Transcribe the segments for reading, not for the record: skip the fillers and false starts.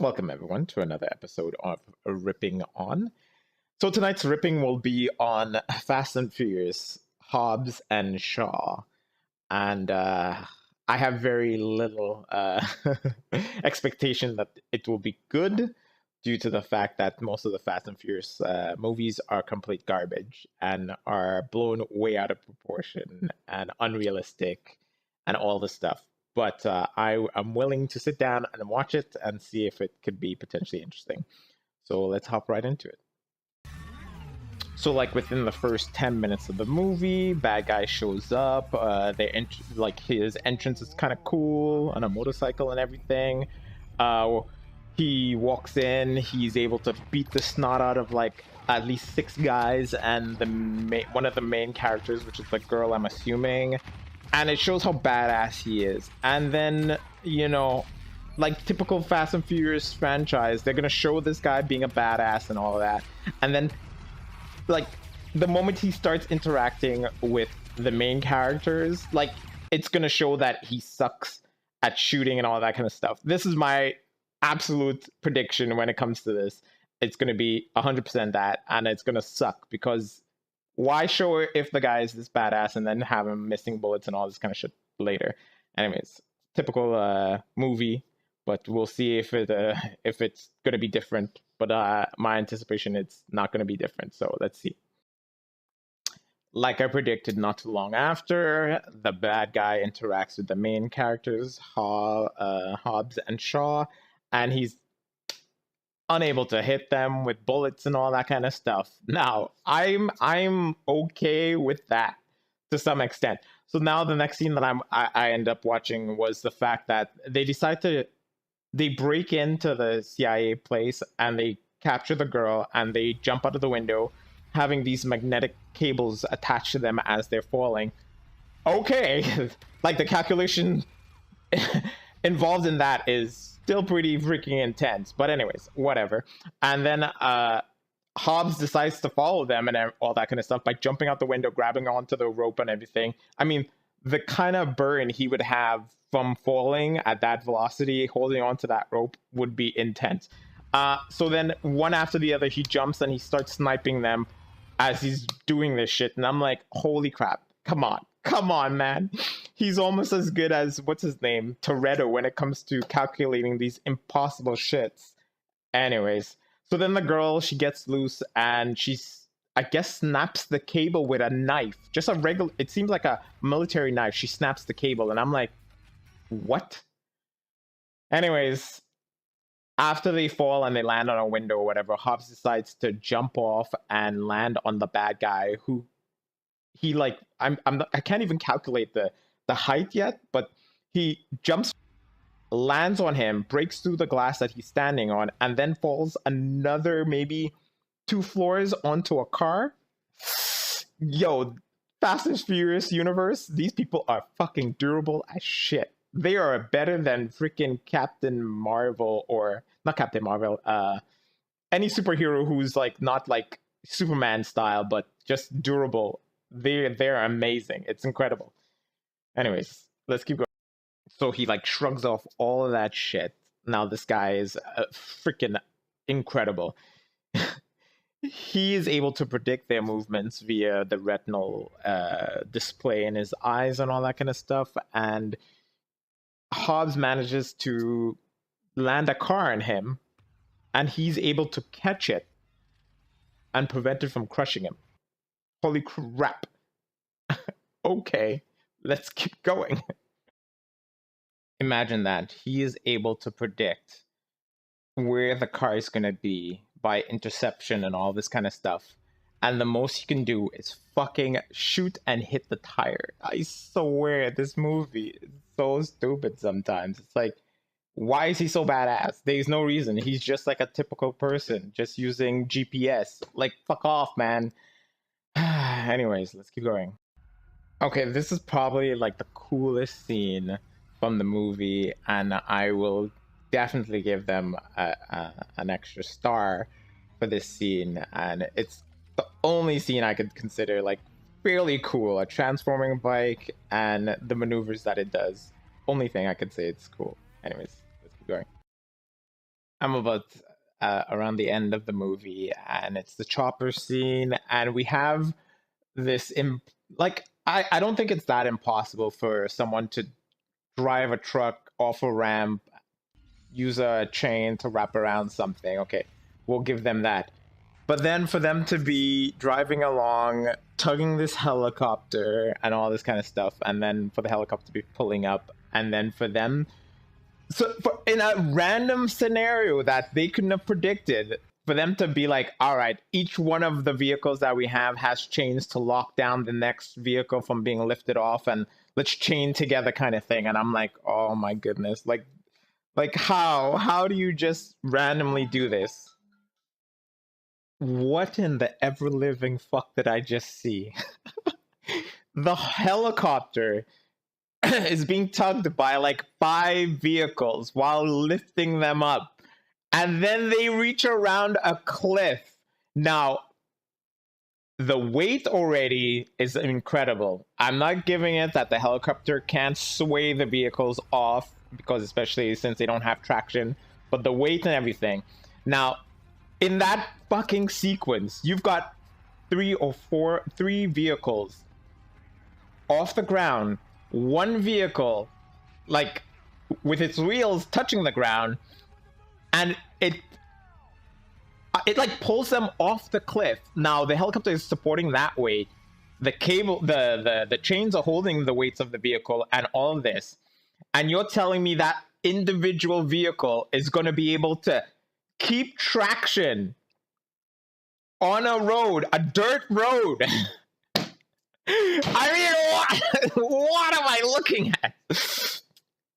Welcome, everyone, to another episode of Ripping On. So, tonight's ripping will be on Fast and Furious, Hobbs and Shaw. And I have very little expectation that it will be good due to the fact that most of the Fast and Furious movies are complete garbage and are blown way out of proportion and unrealistic and all the stuff. But I am willing to sit down and watch it and see if it could be potentially interesting. So let's hop right into it. So, like within the first 10 minutes of the movie, bad guy shows up. Like his entrance is kind of cool on a motorcycle and everything. Uh, he walks in. He's able to beat the snot out of like at least six guys, and one of the main characters, which is the girl, I'm assuming. And it shows how badass he is. And then, like typical Fast and Furious franchise, they're gonna show this guy being a badass and all of that. And then, like, the moment he starts interacting with the main characters, like, it's gonna show that he sucks at shooting and all that kind of stuff. This is my absolute prediction when it comes to this. It's gonna be 100% that, and it's gonna suck because why show if the guy is this badass and then have him missing bullets and all this kind of shit later? Anyways, typical movie, but we'll see if it's gonna be different. But my anticipation, it's not gonna be different. So let's see. Like I predicted, not too long after, the bad guy interacts with the main characters, Hobbs and Shaw, and he's unable to hit them with bullets and all that kind of stuff. Now, I'm okay with that to some extent. So now the next scene that I end up watching was the fact that they break into the CIA place and they capture the girl and they jump out of the window, having these magnetic cables attached to them as they're falling. Okay, like the calculation involved in that is still pretty freaking intense, but anyways, whatever. And then Hobbs decides to follow them and all that kind of stuff by jumping out the window, grabbing onto the rope and everything. I mean, the kind of burn he would have from falling at that velocity, holding onto that rope, would be intense. So then one after the other, he jumps and he starts sniping them as he's doing this shit. And I'm like, holy crap, come on, man. He's almost as good as, what's his name, Toretto, when it comes to calculating these impossible shits. Anyways, so then the girl, she gets loose and she's, I guess, snaps the cable with a knife. Just a regular, it seems like a military knife. She snaps the cable and I'm like, what? Anyways, after they fall and they land on a window or whatever, Hobbs decides to jump off and land on the bad guy who he like I can't even calculate the height yet, but he jumps, lands on him, breaks through the glass that he's standing on, and then falls another maybe 2 floors onto a car. Yo, Fast and Furious universe, these people are fucking durable as shit. They are better than freaking Captain Marvel, or not Captain Marvel, any superhero who's like not like Superman style, but just durable. They're amazing. It's incredible. Anyways, let's keep going. So he like shrugs off all of that shit. Now this guy is freaking incredible. He is able to predict their movements via the retinal display in his eyes and all that kind of stuff. And Hobbs manages to land a car on him, and he's able to catch it and prevent it from crushing him. Holy crap. Okay, let's keep going. Imagine that. He is able to predict where the car is going to be by interception and all this kind of stuff. And the most he can do is fucking shoot and hit the tire. I swear, this movie is so stupid sometimes. It's like, why is he so badass? There's no reason. He's just like a typical person, just using GPS. Like, fuck off, man. Anyways, let's keep going. Okay, this is probably like the coolest scene from the movie, and I will definitely give them an extra star for this scene. And it's the only scene I could consider like fairly cool. A transforming bike and the maneuvers that it does. Only thing I could say it's cool. Anyways, let's keep going. I'm about around the end of the movie, and it's the chopper scene, and we have this like I don't think it's that impossible for someone to drive a truck off a ramp, use a chain to wrap around something. Okay, we'll give them that. But then for them to be driving along, tugging this helicopter and all this kind of stuff, and then for the helicopter to be pulling up, and then for them, so for, in a random scenario that they couldn't have predicted, for them to be like, all right, each one of the vehicles that we have has chains to lock down the next vehicle from being lifted off, and let's chain together kind of thing. And I'm like, oh my goodness, like how do you just randomly do this? What in the ever living fuck did I just see? The helicopter is being tugged by like 5 vehicles while lifting them up. And then they reach around a cliff. Now, the weight already is incredible. I'm not giving it that the helicopter can't sway the vehicles off, because especially since they don't have traction, but the weight and everything. Now, in that fucking sequence, you've got 3 vehicles off the ground, one vehicle like with its wheels touching the ground, and it like pulls them off the cliff. Now the helicopter is supporting that weight, the cable, the chains are holding the weights of the vehicle and all of this, and you're telling me that individual vehicle is going to be able to keep traction on a road, a dirt road? I mean, what am I looking at?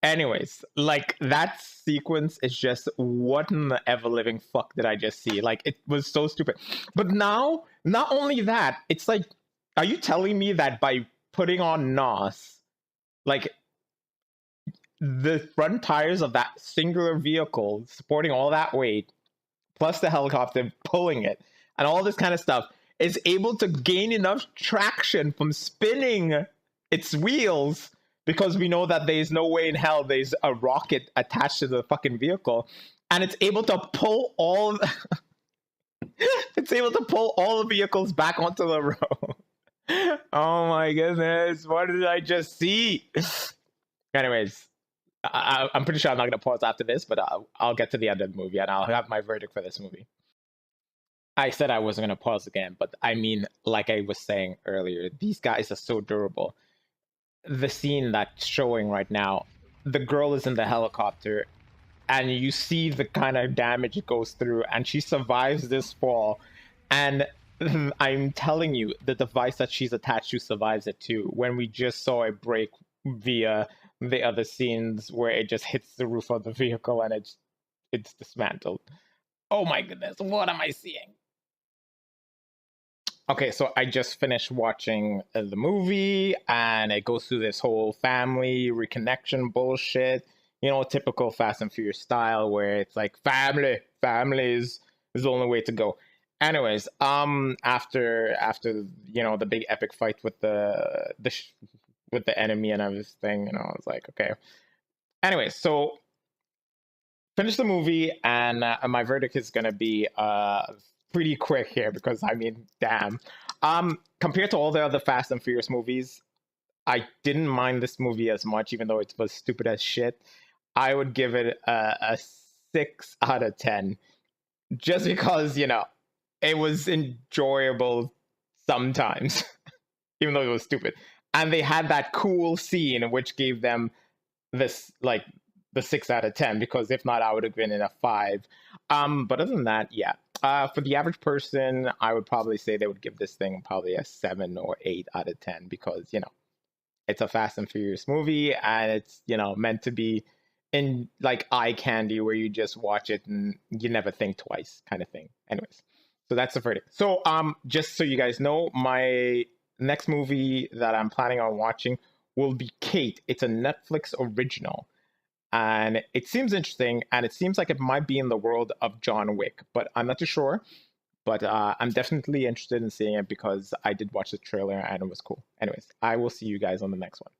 Anyways, like, that sequence is just, what in the ever living fuck did I just see? Like, it was so stupid. But now, not only that, it's like, are you telling me that by putting on NOS, like, the front tires of that singular vehicle supporting all that weight, plus the helicopter pulling it, and all this kind of stuff, is able to gain enough traction from spinning its wheels, because we know that there's no way in hell there's a rocket attached to the fucking vehicle, and it's able to pull all it's able to pull all the vehicles back onto the road. Oh my goodness, what did I just see? Anyways, I'm pretty sure I'm not going to pause after this, but I'll get to the end of the movie and I'll have my verdict for this movie. I said I wasn't going to pause again, but I mean, like I was saying earlier, these guys are so durable. The scene that's showing right now, the girl is in the helicopter, and you see the kind of damage it goes through, and she survives this fall. And I'm telling you, the device that she's attached to survives it too. When we just saw it break via the other scenes where it just hits the roof of the vehicle and it's dismantled. Oh my goodness, what am I seeing? Okay, so I just finished watching the movie, and it goes through this whole family reconnection bullshit. You know, typical Fast and Furious style, where it's like family is the only way to go. Anyways, after you know, the big epic fight with with the enemy and everything, you know, I was like, okay. Anyways, so finish the movie, and my verdict is gonna be pretty quick here, because I mean, damn. Compared to all the other Fast and Furious movies, I didn't mind this movie as much, even though it was stupid as shit. I would give it a 6 out of 10, just because, you know, it was enjoyable sometimes, even though it was stupid. And they had that cool scene which gave them this, like, the 6 out of 10, because if not, I would have been in a 5. But other than that, yeah. For the average person, I would probably say they would give this thing probably a 7 or 8 out of 10, because, you know, it's a Fast and Furious movie, and it's, you know, meant to be in like eye candy, where you just watch it and you never think twice kind of thing. Anyways, so that's the verdict. So just so you guys know, my next movie that I'm planning on watching will be Kate. It's a Netflix original, and it seems interesting, and it seems like it might be in the world of John Wick, but I'm not too sure. But I'm definitely interested in seeing it, because I did watch the trailer and it was cool. Anyways, I will see you guys on the next one.